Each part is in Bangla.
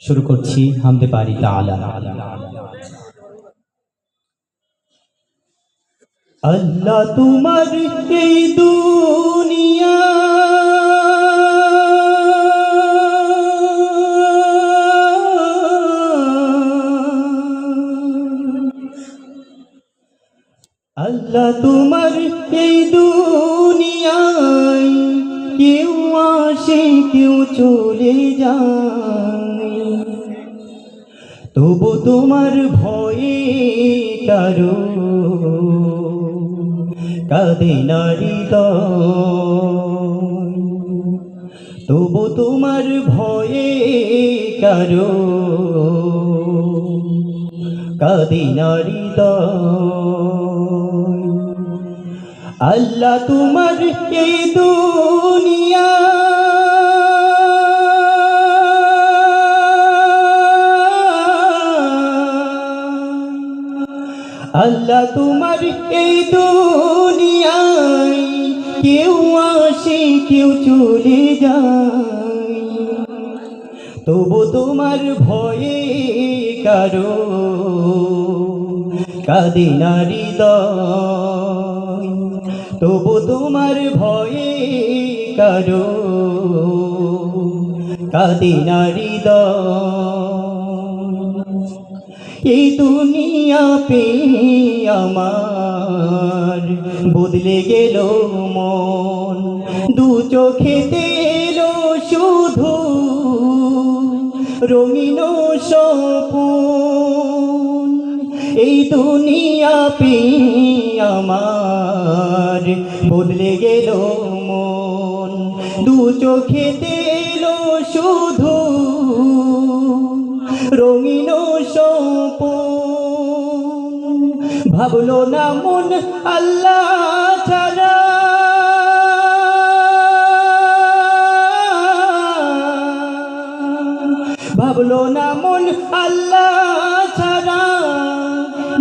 শুরু করছি হামদে বারি তাআলা। আল্লাহ তোমার এই দুনিয়া আল্লাহ তোমার এই দুনিয়ায় কেউ আসে কেউ চলে যায়, তবু তোমার ভয়ে কারো কাঁদে না হৃদয়, তবু তোমার ভয়ে কারো কাঁদে না হৃদয়। আল্লাহ তোমার এই দুনিয়া আল্লাহ তোমার এই দুনিয়ায় কেউ আসে কেউ চলে যায়, তবু তোমার ভয়ে কারো কাঁদে না হৃদয়, তবু তোমার ভয়ে কারো কাঁদে না হৃদয়। এই দুনিয়া পে আমার বদলে গেল মন, দু চোখেতে এলো শুধু রঙিন স্বপ্ন। এই দুনিয়া পে আমার বদলে গেল মন, দু চোখেতে এলো শুধু রঙিন স্বপ্ন। ভাবলো না মন আল্লাহ ছাড়া, ভাবলো না মন আল্লাহ ছাড়া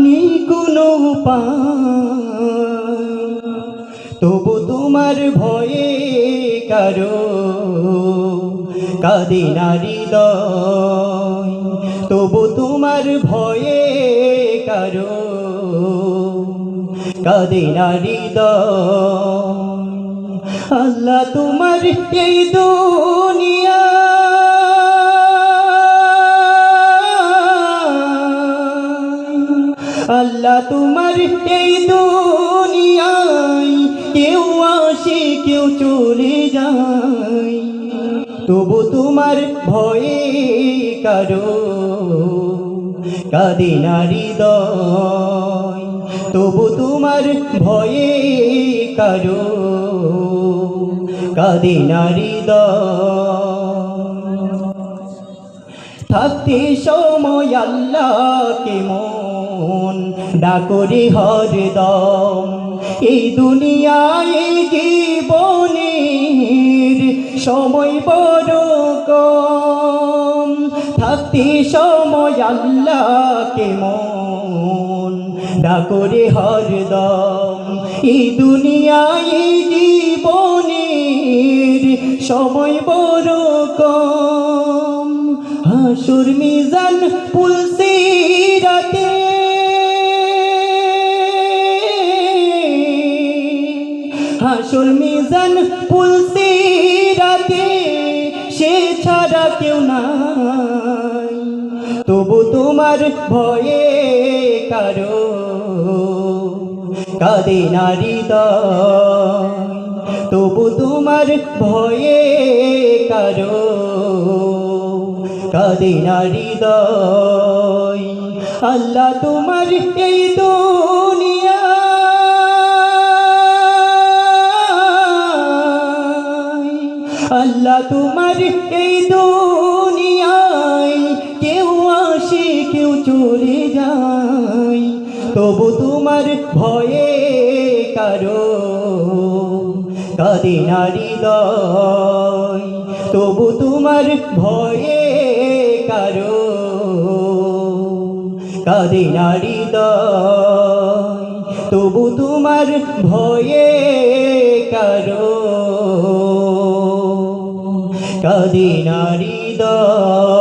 নেই কোনো উপায়, তবু তোমার ভয়ে কারো কাঁদে না হৃদয়, তবু তোমার ভয়ে কারো কাঁদে না হৃদয়। আল্লাহ তোমার এই দুনিয়া আল্লাহ তোমার এই দুনিয়ায় কেউ আসে কেউ চলে যায়, তবু তোমার ভয়ে কারো কাঁদে না হৃদয়, তবু তোমার ভয়ে কারো কাঁদে না হৃদয়। থাকতে সময় আল্লাহকে মন ডাকরে হরদম, এই দুনিয়ায় জীবনের সময় বড় কম। থাকতে সময় আল্লাহকে মন ডাকরে হরদম, এই দুনিয়ায় জীবনের সময় বড় কম। হাসুর মিজান পুলসিরাতে হাসুর মিজান পুলসিরাতে সে ছাড়া কেউ নাই, তবু তোমার ভয়ে কারো কাঁদে না হৃদয়, তবু তোমার ভয়ে কারো কাঁদে না হৃদয়। আল্লাহ তোমার এই দুনিয়া আল্লাহ তোমার এই দুনিয়ায় কেউ আসে কেউ চলে যায়, তবু তোমার ভয়ে কারো কাঁদে না হৃদয়, তবু তোমার ভয়ে কারো কাঁদে না হৃদয়, তবু তোমার ভয়ে কারো কাঁদে না হৃদয়